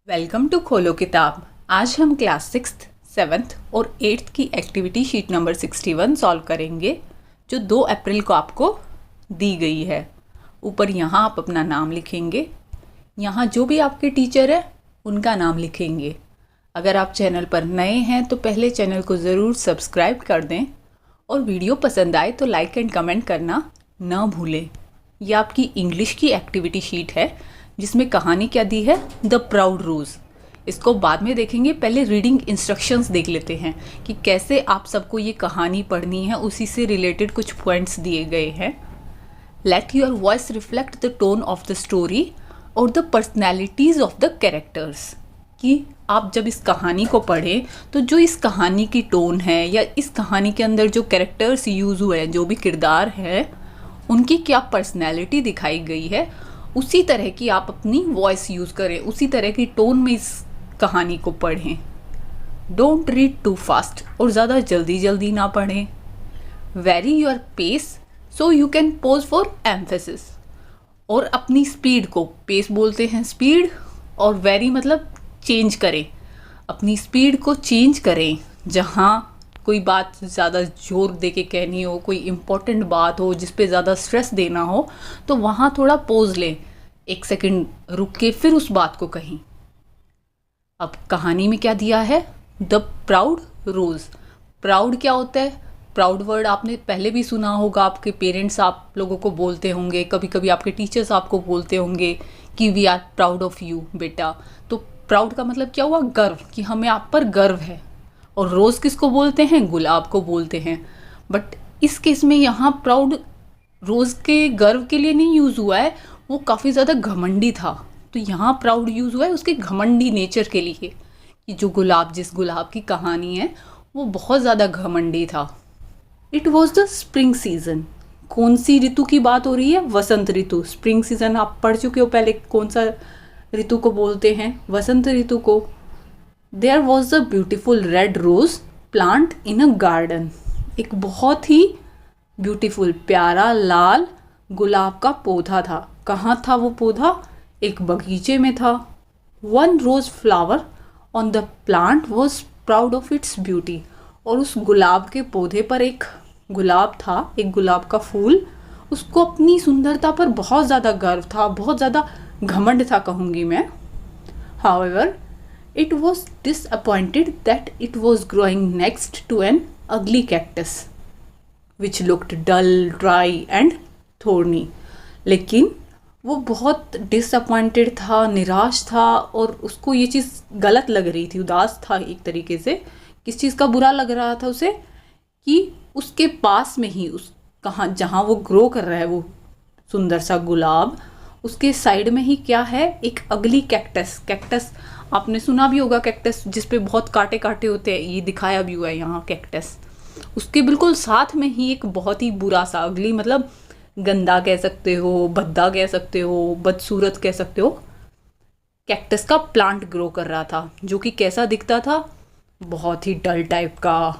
Welcome to खोलो किताब। आज हम क्लास 6th, 7th और 8th की एक्टिविटी शीट नंबर 61 सॉल्व करेंगे, जो 2 अप्रैल को आपको दी गई है। ऊपर यहाँ आप अपना नाम लिखेंगे, यहाँ जो भी आपके टीचर है उनका नाम लिखेंगे। अगर आप चैनल पर नए हैं तो पहले चैनल को ज़रूर सब्सक्राइब कर दें और वीडियो पसंद आए तो लाइक एंड कमेंट करना ना भूलें। यह आपकी इंग्लिश की एक्टिविटी शीट है जिसमें कहानी क्या दी है, द प्राउड रोज़। इसको बाद में देखेंगे, पहले रीडिंग इंस्ट्रक्शंस देख लेते हैं कि कैसे आप सबको ये कहानी पढ़नी है। उसी से रिलेटेड कुछ पॉइंट्स दिए गए हैं। Let your voice reflect the tone of the story और the personalities of the characters. कि आप जब इस कहानी को पढ़ें तो जो इस कहानी की टोन है या इस कहानी के अंदर जो कैरेक्टर्स यूज़ हुए हैं, जो भी किरदार है, उनकी क्या पर्सनैलिटी दिखाई गई है, उसी तरह की आप अपनी वॉइस यूज़ करें, उसी तरह की टोन में इस कहानी को पढ़ें। डोंट रीड टू फास्ट, और ज़्यादा जल्दी जल्दी ना पढ़ें। Vary your pace so you can pause for emphasis, और अपनी स्पीड को, पेस बोलते हैं स्पीड, और वेरी मतलब चेंज करें, अपनी स्पीड को चेंज करें। जहाँ कोई बात ज़्यादा जोर दे के कहनी हो, कोई इम्पोर्टेंट बात हो जिस पे ज़्यादा स्ट्रेस देना हो, तो वहाँ थोड़ा पोज लें, 1 सेकंड रुक के फिर उस बात को कहें। अब कहानी में क्या दिया है, द प्राउड रोज़। प्राउड क्या होता है? प्राउड वर्ड आपने पहले भी सुना होगा, आपके पेरेंट्स आप लोगों को बोलते होंगे, कभी कभी आपके टीचर्स आपको बोलते होंगे कि we are proud of you बेटा। तो प्राउड का मतलब क्या हुआ, गर्व, कि हमें आप पर गर्व है। और रोज़ किसको बोलते हैं? गुलाब को बोलते हैं। बट इस केस में यहाँ प्राउड रोज़ के गर्व के लिए नहीं यूज़ हुआ है, वो काफ़ी ज़्यादा घमंडी था। तो यहाँ प्राउड यूज़ हुआ है उसके घमंडी नेचर के लिए, कि जो गुलाब, जिस गुलाब की कहानी है, वो बहुत ज़्यादा घमंडी था। It was the spring season. कौन सी ऋतु की बात हो रही है? वसंत ऋतु। स्प्रिंग सीजन आप पढ़ चुके हो पहले, कौन सा ऋतु को बोलते हैं? वसंत ऋतु को। There was a beautiful red rose plant in a garden. एक बहुत ही ब्यूटीफुल, प्यारा लाल गुलाब का पौधा था। कहाँ था वो पौधा? एक बगीचे में था। One rose flower on the plant was proud of its beauty. और उस गुलाब के पौधे पर एक गुलाब था, एक गुलाब का फूल, उसको अपनी सुंदरता पर बहुत ज़्यादा गर्व था, बहुत ज़्यादा घमंड था कहूँगी मैं। However, it was disappointed that it was growing next to an ugly cactus which looked dull, dry and thorny. लेकिन वो बहुत disappointed था, निराश था, और उसको ये चीज़ गलत लग रही थी, उदास था एक तरीके से। किस चीज़ का बुरा लग रहा था उसे? कि उसके पास में ही, उस कहाँ जहाँ वो ग्रो कर रहा है वो सुंदर सा गुलाब, उसके साइड में ही क्या है? एक अगली कैक्टस। कैक्टस आपने सुना भी होगा, कैक्टस जिस पे बहुत कांटे कांटे होते हैं, ये दिखाया भी हुआ है यहाँ कैक्टस। उसके बिल्कुल साथ में ही एक बहुत ही बुरा सा, अगली मतलब गंदा कह सकते हो, भद्दा कह सकते हो, बदसूरत कह सकते हो, कैक्टस का प्लांट ग्रो कर रहा था, जो कि कैसा दिखता था? बहुत ही डल टाइप का,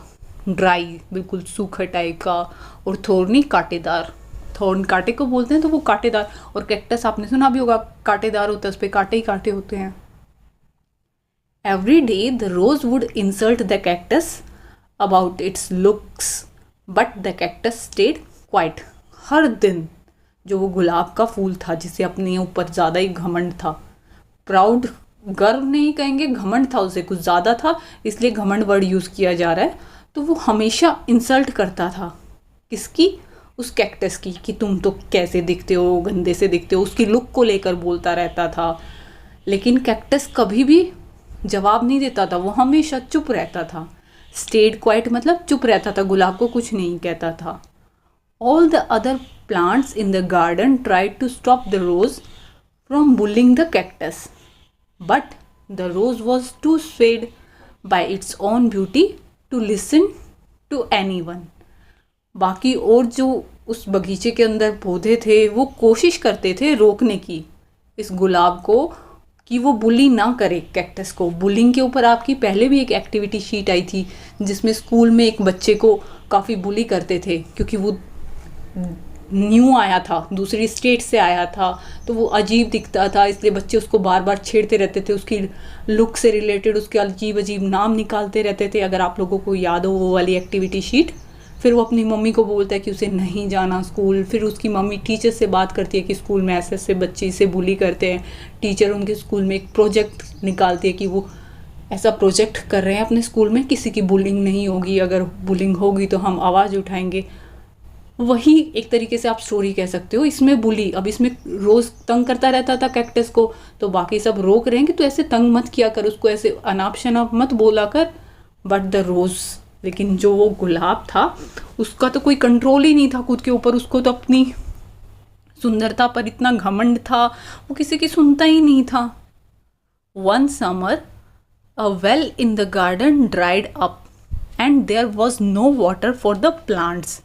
ड्राई, बिल्कुल सूखा टाइप का, और थोर्नी, कांटेदार। थॉर्न कांटे को बोलते हैं, तो वो कांटेदार। और कैक्टस आपने सुना भी होगा, कांटेदार होता है, उस पर कांटे ही कांटे होते हैं। Every day the rose would insult the cactus about its looks, but the cactus stayed quiet. हर दिन जो वो गुलाब का फूल था, जिसे अपने ऊपर ज़्यादा ही घमंड था, प्राउड, गर्व नहीं कहेंगे, घमंड था, उसे कुछ ज़्यादा था, इसलिए घमंड वर्ड यूज़ किया जा रहा है। तो वो हमेशा इंसल्ट करता था, किसकी? उस कैक्टस की, कि तुम तो कैसे दिखते हो, गंदे से दिखते हो, उसकी लुक को लेकर बोलता रहता था। लेकिन कैक्टस कभी भी जवाब नहीं देता था, वो हमेशा चुप रहता था। स्टेड क्वाइट मतलब चुप रहता था, गुलाब को कुछ नहीं कहता था। All the other plants in the garden tried to stop the rose from bullying the cactus, but the rose was too swayed by its own beauty to listen to anyone. बाकी और जो उस बगीचे के अंदर पौधे थे, वो कोशिश करते थे रोकने की इस गुलाब को, कि वो बुली ना करे कैक्टस को। बुलिंग के ऊपर आपकी पहले भी एक एक्टिविटी शीट आई थी, जिसमें स्कूल में एक बच्चे को काफ़ी बुली करते थे, क्योंकि वो न्यू आया था, दूसरी स्टेट से आया था, तो वो अजीब दिखता था, इसलिए बच्चे उसको बार बार छेड़ते रहते थे, उसकी लुक से रिलेटेड उसके अजीब अजीब नाम निकालते रहते थे। अगर आप लोगों को याद हो वो वाली एक्टिविटी शीट। फिर वो अपनी मम्मी को बोलता है कि उसे नहीं जाना स्कूल। फिर उसकी मम्मी टीचर से बात करती है कि स्कूल में ऐसे ऐसे बच्चे इसे बुली करते हैं। टीचर उनके स्कूल में एक प्रोजेक्ट निकालती है कि वो ऐसा प्रोजेक्ट कर रहे हैं अपने स्कूल में, किसी की बुलिंग नहीं होगी, अगर बुलिंग होगी तो हम आवाज़ उठाएंगे। वही एक तरीके से आप स्टोरी कह सकते हो। इसमें बुली, अब इसमें रोज़ तंग करता रहता था कैक्टस को, तो बाकी सब रोक रहे हैं कि तो ऐसे तंग मत किया कर, उसको ऐसे अनाप शनाप मत बोला कर। बट द रोज़, लेकिन जो वो गुलाब था उसका तो कोई कंट्रोल ही नहीं था खुद के ऊपर। उसको तो अपनी सुंदरता पर इतना घमंड था, वो किसी की सुनता ही नहीं था। One summer a well in the garden dried up and there was no water for the plants.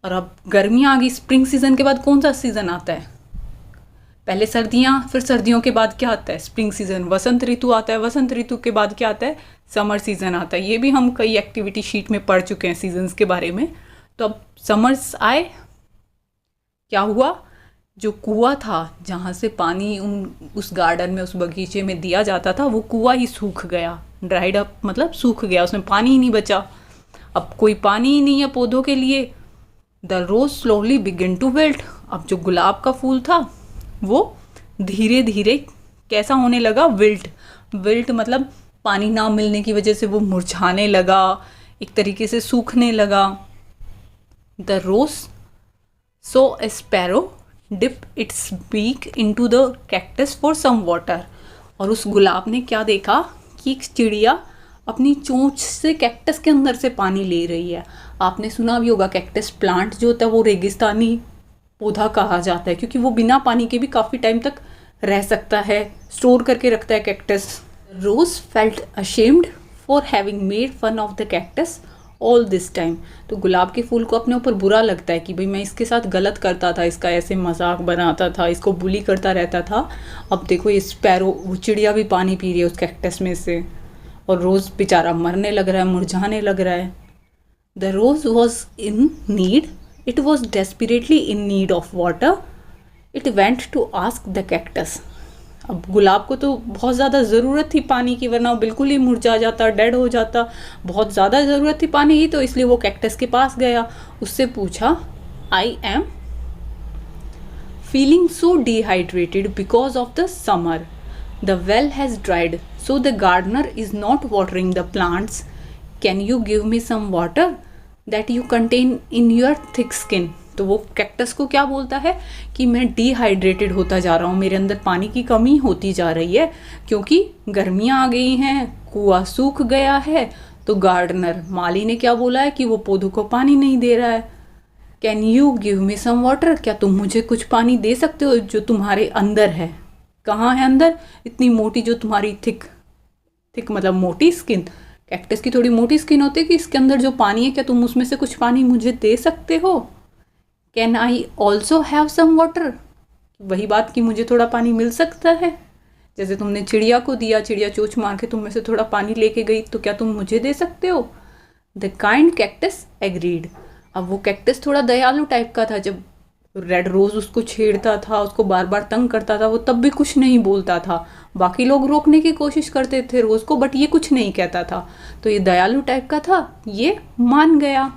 और अब गर्मियाँ आ गई। स्प्रिंग सीजन के बाद कौन सा सीज़न आता है? पहले सर्दियाँ, फिर सर्दियों के बाद क्या आता है? Spring season. वसंत ऋतु आता है, वसंत ऋतु के बाद क्या आता है? समर सीजन आता है। ये भी हम कई एक्टिविटी शीट में पढ़ चुके हैं सीजन्स के बारे में। तो अब समर्स आए, क्या हुआ? जो कुआं था जहाँ से पानी उस गार्डन में, उस बगीचे में दिया जाता था, वो कुआं ही सूख गया। ड्राइड अप मतलब सूख गया, उसमें पानी ही नहीं बचा। अब कोई पानी ही नहीं है पौधों के लिए। The rose slowly begin to wilt. अब जो गुलाब का फूल था वो धीरे धीरे कैसा होने लगा? विल्ट। विल्ट मतलब पानी ना मिलने की वजह से वो मुरझाने लगा, एक तरीके से सूखने लगा। The rose saw a sparrow dip its beak into the cactus for some water. और उस गुलाब ने क्या देखा कि एक चिड़िया अपनी चोंच से कैक्टस के अंदर से पानी ले रही है। आपने सुना भी होगा कैक्टस प्लांट जो होता है वो रेगिस्तानी पौधा कहा जाता है, क्योंकि वो बिना पानी के भी काफ़ी टाइम तक रह सकता है, स्टोर करके रखता है cactus. Rose felt ashamed for having made fun of the cactus all this time. तो गुलाब के फूल को अपने ऊपर बुरा लगता है कि भाई मैं इसके साथ गलत करता था, इसका ऐसे मजाक बनाता था, इसको बुली करता रहता था। अब देखो ये स्पैरो, वो चिड़िया भी पानी पी रही है उस कैक्टस में से, और रोज़ बेचारा मरने लग रहा है, मुरझाने लग रहा है। The rose was in need, it was desperately in need of water. It went to ask the cactus. अब गुलाब को तो बहुत ज़्यादा ज़रूरत थी पानी की, वरना बिल्कुल ही मुरझा जाता, डेड हो जाता। बहुत ज़्यादा ज़रूरत थी पानी की, तो इसलिए वो कैक्टस के पास गया, उससे पूछा, I am feeling so dehydrated because of the summer. The well has dried, so the gardener is not watering the plants. Can you give me some water that you contain in your thick skin? तो वो cactus को क्या बोलता है कि मैं dehydrated होता जा रहा हूँ, मेरे अंदर पानी की कमी होती जा रही है, क्योंकि गर्मियाँ आ गई हैं, कुआं सूख गया है। तो गार्डनर, माली ने क्या बोला है कि वो पौधों को पानी नहीं दे रहा है। Can you give me some water? क्या तुम मुझे कुछ पानी दे सकते हो जो तुम्हारे अंदर है? कहाँ है अंदर? इतनी मोटी जो तुम्हारी थिक मतलब मोटी स्किन, कैक्टस की थोड़ी मोटी स्किन होती है कि इसके अंदर जो पानी है, क्या तुम उसमें से कुछ पानी मुझे दे सकते हो? Can I also have some water? वही बात कि मुझे थोड़ा पानी मिल सकता है, जैसे तुमने चिड़िया को दिया, चिड़िया चोंच मार के तुम में से थोड़ा पानी लेके गई, तो क्या तुम मुझे दे सकते हो? The kind cactus agreed. अब वो कैक्टस थोड़ा दयालु टाइप का था। जब रेड रोज उसको छेड़ता था, उसको बार बार तंग करता था, वो तब भी कुछ नहीं बोलता था। बाकी लोग रोकने की कोशिश करते थे रोज को, बट ये कुछ नहीं कहता था। तो ये दयालु टाइप का था, ये मान गया।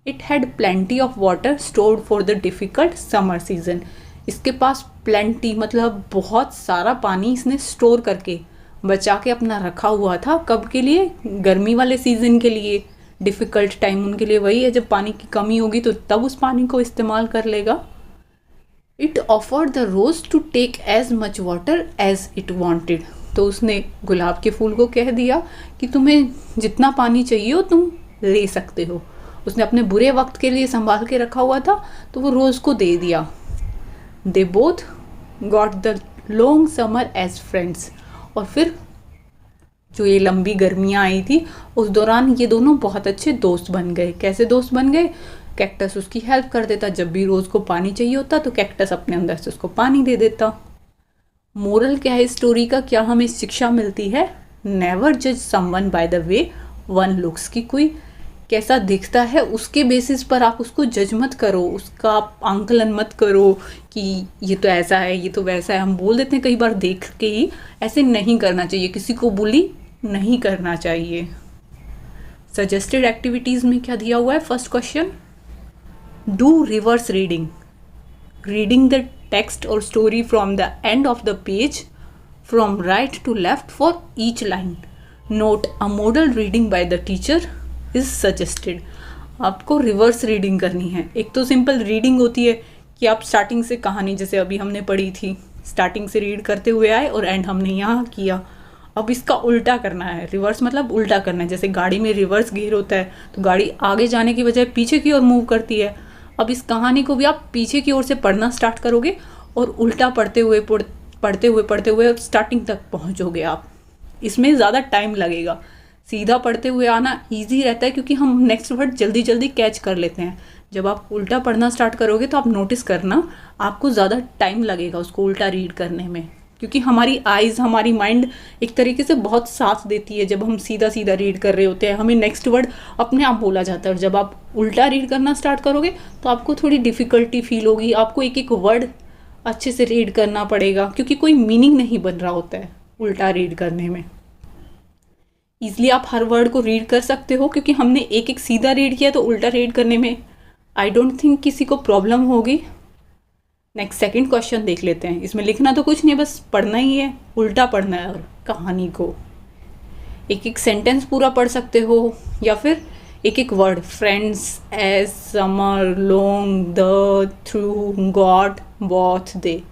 It had plenty of water stored for the difficult summer season. इसके पास प्लेंटी मतलब बहुत सारा पानी इसने स्टोर करके बचा के अपना रखा हुआ था। कब के लिए? गर्मी वाले सीजन के लिए। डिफ़िकल्ट टाइम उनके लिए वही है, जब पानी की कमी होगी तो तब उस पानी को इस्तेमाल कर लेगा। It offered the rose to take as much water as it wanted. तो उसने गुलाब के फूल को कह दिया कि तुम्हें जितना पानी चाहिए हो तुम ले सकते हो। उसने अपने बुरे वक्त के लिए संभाल के रखा हुआ था, तो वो रोज़ को दे दिया। They both got the long summer as friends. और फिर जो ये लंबी गर्मियाँ आई थी उस दौरान ये दोनों बहुत अच्छे दोस्त बन गए। कैसे दोस्त बन गए? कैक्टस उसकी हेल्प कर देता, जब भी रोज़ को पानी चाहिए होता तो कैक्टस अपने अंदर से उसको पानी दे देता। मोरल क्या है स्टोरी का, क्या हमें शिक्षा मिलती है? नेवर जज someone by the way one looks. की कोई कैसा दिखता है उसके बेसिस पर आप उसको जज मत करो, उसका आप आंकलन मत करो कि ये तो ऐसा है, ये तो वैसा है। हम बोल देते हैं कई बार देख के ही, ऐसे नहीं करना चाहिए, किसी को बुली नहीं करना चाहिए। सजेस्टेड एक्टिविटीज़ में क्या दिया हुआ है? First question, do reverse reading, reading the text और story from the end of the page from right to left for each line. Note a model reading by the teacher is suggested. आपको reverse reading करनी है। एक तो simple reading होती है कि आप स्टार्टिंग से कहानी, जैसे अभी हमने पढ़ी थी, स्टार्टिंग से रीड करते हुए आए और एंड हमने यहाँ किया। अब इसका उल्टा करना है। रिवर्स मतलब उल्टा करना है। जैसे गाड़ी में रिवर्स गियर होता है तो गाड़ी आगे जाने की बजाय पीछे की ओर मूव करती है। अब इस कहानी को भी आप पीछे की ओर से पढ़ना स्टार्ट करोगे और उल्टा पढ़ते हुए स्टार्टिंग तक पहुँचोगे आप। इसमें ज़्यादा टाइम लगेगा। सीधा पढ़ते हुए आना इजी रहता है क्योंकि हम नेक्स्ट वर्ड जल्दी जल्दी कैच कर लेते हैं। जब आप उल्टा पढ़ना स्टार्ट करोगे तो आप नोटिस करना आपको ज़्यादा टाइम लगेगा उसको उल्टा रीड करने में, क्योंकि हमारी आइज़, हमारी माइंड एक तरीके से बहुत साथ देती है। जब हम सीधा सीधा रीड कर रहे होते हैं हमें नेक्स्ट वर्ड अपने आप बोला जाता है, और जब आप उल्टा रीड करना स्टार्ट करोगे तो आपको थोड़ी डिफ़िकल्टी फील होगी। आपको एक एक वर्ड अच्छे से रीड करना पड़ेगा क्योंकि कोई मीनिंग नहीं बन रहा होता है उल्टा रीड करने में। ईज़िली आप हर वर्ड को रीड कर सकते हो क्योंकि हमने एक एक सीधा रीड किया, तो उल्टा रीड करने में आई डोंट थिंक किसी को प्रॉब्लम होगी। नेक्स्ट सेकंड क्वेश्चन देख लेते हैं। इसमें लिखना तो कुछ नहीं, बस पढ़ना ही है, उल्टा पढ़ना है। और कहानी को एक एक सेंटेंस पूरा पढ़ सकते हो या फिर एक एक word, friends, as, summer, long, the, through, got, both, they.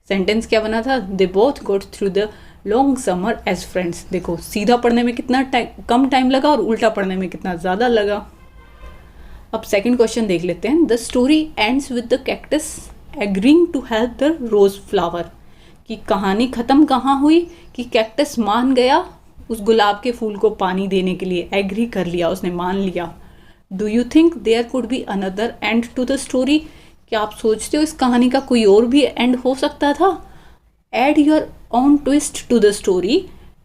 Sentence क्या बना था? They both got through the long summer as friends. देखो सीधा पढ़ने में कितना कम टाइम लगा और उल्टा पढ़ने में कितना ज़्यादा लगा। अब सेकंड क्वेश्चन देख लेते हैं। The story ends with the cactus agreeing to help the rose flower. कि कहानी ख़त्म कहाँ हुई कि कैक्टस मान गया उस गुलाब के फूल को पानी देने के लिए, एग्री कर लिया, उसने मान लिया। Do you think there could be another end to the story? क्या आप सोचते हो इस कहानी का कोई और भी एंड हो सकता था? Add your own twist to the story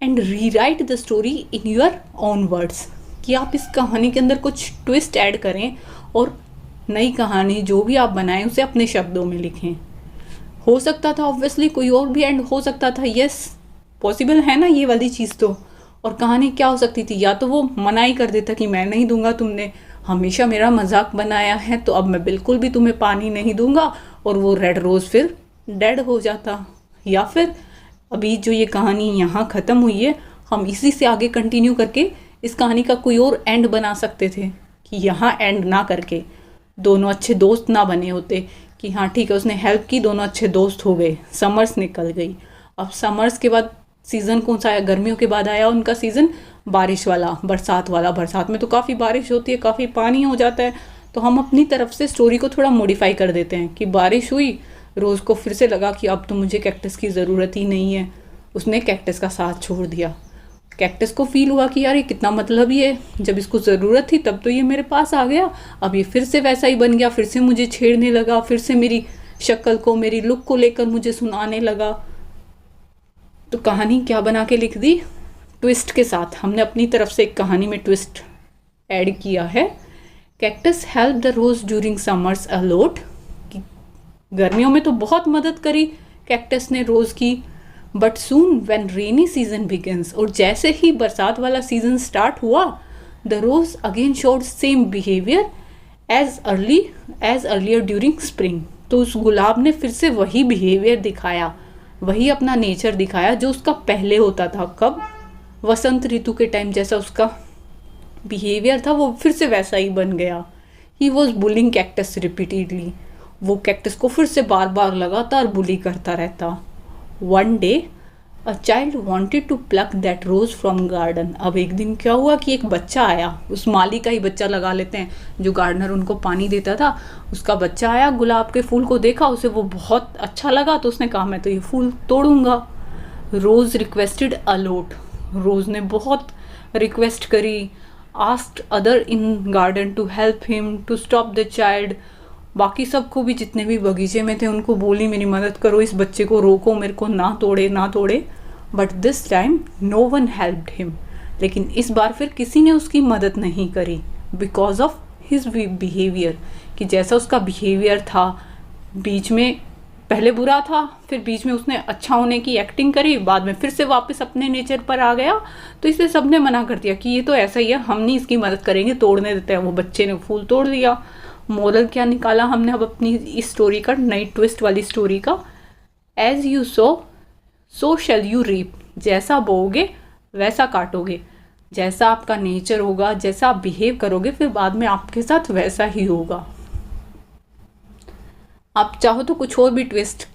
and rewrite the story in your own words। कि आप इस कहानी के अंदर कुछ ट्विस्ट ऐड करें और नई कहानी जो भी आप बनाएं उसे अपने शब्दों में लिखें। हो सकता था ऑब्वियसली कोई और भी एंड हो सकता था, यस पॉसिबल है ना ये वाली चीज़ तो। और कहानी क्या हो सकती थी? या तो वो मनाही कर देता कि मैं नहीं दूंगा, तुमने हमेशा मेरा मजाक बनाया है तो अब मैं बिल्कुल भी तुम्हें पानी नहीं दूंगा, और वो रेड रोज़ फिर डेड हो जाता। या फिर अभी जो ये कहानी यहाँ ख़त्म हुई है हम इसी से आगे कंटिन्यू करके इस कहानी का कोई और एंड बना सकते थे कि यहाँ एंड ना करके दोनों अच्छे दोस्त ना बने होते कि हाँ ठीक है उसने हेल्प की, दोनों अच्छे दोस्त हो गए, समर्स निकल गई। अब समर्स के बाद सीज़न कौन सा आया? गर्मियों के बाद आया उनका सीज़न बारिश वाला, बरसात वाला। बरसात में तो काफ़ी बारिश होती है, काफ़ी पानी हो जाता है, तो हम अपनी तरफ से स्टोरी को थोड़ा मॉडिफाई कर देते हैं कि बारिश हुई, रोज़ को फिर से लगा कि अब तो मुझे कैक्टस की ज़रूरत ही नहीं है, उसने कैक्टस का साथ छोड़ दिया। कैक्टस को फील हुआ कि यार ये कितना मतलबी है, जब इसको ज़रूरत थी तब तो ये मेरे पास आ गया, अब ये फिर से वैसा ही बन गया, फिर से मुझे छेड़ने लगा, फिर से मेरी शक्ल को, मेरी लुक को लेकर मुझे सुनाने लगा। तो कहानी क्या बना के लिख दी? ट्विस्ट के साथ। हमने अपनी तरफ से एक कहानी में ट्विस्ट ऐड किया है। Cactus help the rose during summers a lot. गर्मियों में तो बहुत मदद करी कैक्टस ने रोज़ की, but soon when rainy season begins, और जैसे ही बरसात वाला सीजन स्टार्ट हुआ, the rose again showed same behaviour as earlier during spring. तो उस गुलाब ने फिर से वही बिहेवियर दिखाया, वही अपना नेचर दिखाया जो उसका पहले होता था। कब? वसंत ऋतु के टाइम जैसा उसका बिहेवियर था वो फिर से वैसा ही बन गया। He was bullying cactus repeatedly. वो कैक्टस को फिर से बार बार लगातार बुली करता रहता। One day a child wanted to pluck that rose from garden. अब एक दिन क्या हुआ कि एक बच्चा आया, उस माली का ही बच्चा लगा लेते हैं, जो गार्डनर उनको पानी देता था, उसका बच्चा आया, गुलाब के फूल को देखा, उसे वो बहुत अच्छा लगा, तो उसने कहा मैं तो ये फूल तोड़ूंगा। रोज़ रिक्वेस्टेड अ लॉट। रोज़ ने बहुत रिक्वेस्ट करी। Asked other in garden to help him to stop the child. बाकी सबको भी, जितने भी बगीचे में थे, उनको बोली मेरी मदद करो, इस बच्चे को रोको, मेरे को ना तोड़े। But this time no one helped him. लेकिन इस बार फिर किसी ने उसकी मदद नहीं करी। बिकॉज ऑफ हिज बिहेवियर, कि जैसा उसका बिहेवियर था, बीच में पहले बुरा था, फिर बीच में उसने अच्छा होने की एक्टिंग करी, बाद में फिर से वापस अपने नेचर पर आ गया, तो इसलिए सबने मना कर दिया कि ये तो ऐसा ही है, हम नहीं इसकी मदद करेंगे, तोड़ने देते हैं। वो बच्चे ने फूल तोड़ दिया। मोरल क्या निकाला हमने अब अपनी इस स्टोरी का, नई ट्विस्ट वाली स्टोरी का, as you sow shall you reap, जैसा बोओगे वैसा काटोगे। जैसा आपका नेचर होगा, जैसा आप बिहेव करोगे, फिर बाद में आपके साथ वैसा ही होगा। आप चाहो तो कुछ और भी ट्विस्ट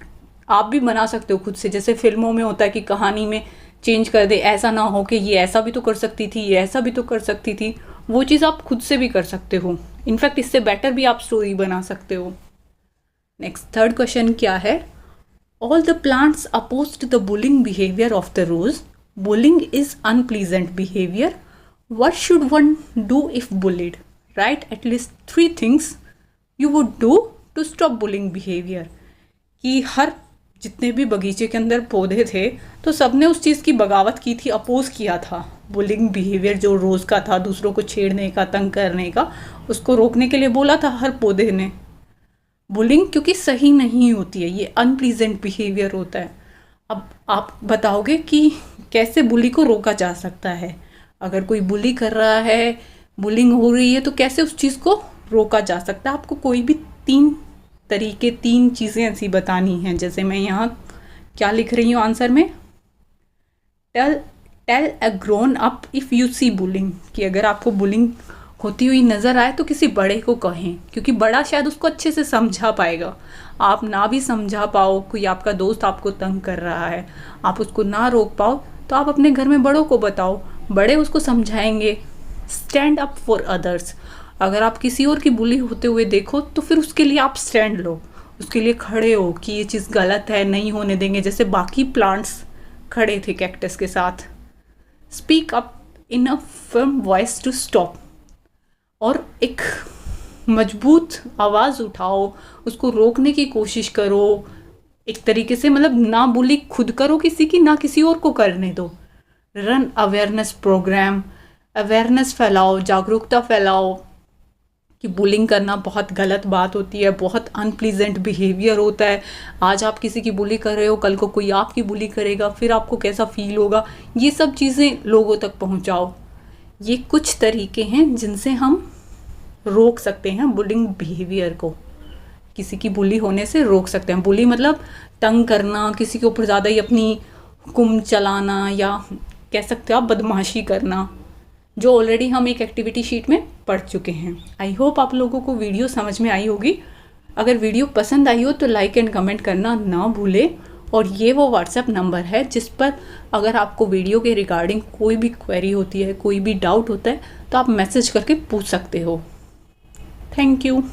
आप भी बना सकते हो खुद से, जैसे फिल्मों में होता है कि कहानी में चेंज कर दे, ऐसा ना हो कि ये ऐसा भी तो कर सकती थी, ये ऐसा भी तो कर सकती थी। वो चीज़ आप खुद से भी कर सकते हो। इनफैक्ट इससे बेटर भी आप स्टोरी बना सकते हो। नेक्स्ट थर्ड क्वेश्चन क्या है? All the plants opposed the bullying behaviour of the rose. Bullying is unpleasant behaviour. What should one do if bullied? Write at least 3 things you would do to stop bullying behavior. कि हर जितने भी बगीचे के अंदर पौधे थे तो सबने उस चीज़ की बगावत की थी, अपोज किया था। बुलिंग बिहेवियर जो रोज़ का था, दूसरों को छेड़ने का, तंग करने का, उसको रोकने के लिए बोला था हर पौधे ने। बुलिंग क्योंकि सही नहीं होती है, ये अनप्लीजेंट बिहेवियर होता है। अब आप बताओगे कि कैसे बुली को रोका जा सकता है। अगर कोई बुली कर रहा है, बुलिंग हो रही है, तो कैसे उस चीज़ को रोका जा सकता है। आपको कोई भी 3 तरीके, 3 चीज़ें ऐसी बतानी हैं। जैसे मैं यहाँ क्या लिख रही हूँ आंसर में, tell a grown up if you see bullying, कि अगर आपको बुलिंग होती हुई नज़र आए तो किसी बड़े को कहें, क्योंकि बड़ा शायद उसको अच्छे से समझा पाएगा। आप ना भी समझा पाओ, कोई आपका दोस्त आपको तंग कर रहा है, आप उसको ना रोक पाओ, तो आप अपने घर में बड़ों को बताओ, बड़े उसको समझाएंगे। स्टैंड अप फॉर अदर्स, अगर आप किसी और की बुली होते हुए देखो तो फिर उसके लिए आप स्टैंड लो, उसके लिए खड़े हो कि ये चीज़ गलत है, नहीं होने देंगे, जैसे बाकी प्लांट्स खड़े थे कैक्टस के साथ। Speak up in a firm voice to stop, और एक मजबूत आवाज़ उठाओ, उसको रोकने की कोशिश करो। एक तरीके से मतलब ना बुली खुद करो किसी की, ना किसी और को करने दो। रन अवेयरनेस प्रोग्राम, अवेयरनेस फैलाओ, जागरूकता फैलाओ कि बुलिंग करना बहुत गलत बात होती है, बहुत अनप्लीजेंट बिहेवियर होता है। आज आप किसी की बुली कर रहे हो, कल को कोई आपकी बुली करेगा, फिर आपको कैसा फील होगा। ये सब चीज़ें लोगों तक पहुंचाओ। ये कुछ तरीके हैं जिनसे हम रोक सकते हैं बुलिंग बिहेवियर को, किसी की बुली होने से रोक सकते हैं। बुली मतलब तंग करना, किसी के ऊपर ज़्यादा ही अपनी हुक्म चलाना, या कह सकते हो आप बदमाशी करना, जो ऑलरेडी हम एक एक्टिविटी शीट में पढ़ चुके हैं। आई होप आप लोगों को वीडियो समझ में आई होगी। अगर वीडियो पसंद आई हो तो लाइक एंड कमेंट करना ना भूले। और ये वो व्हाट्सएप नंबर है जिस पर अगर आपको वीडियो के रिगार्डिंग कोई भी क्वेरी होती है, कोई भी डाउट होता है, तो आप मैसेज करके पूछ सकते हो। Thank you.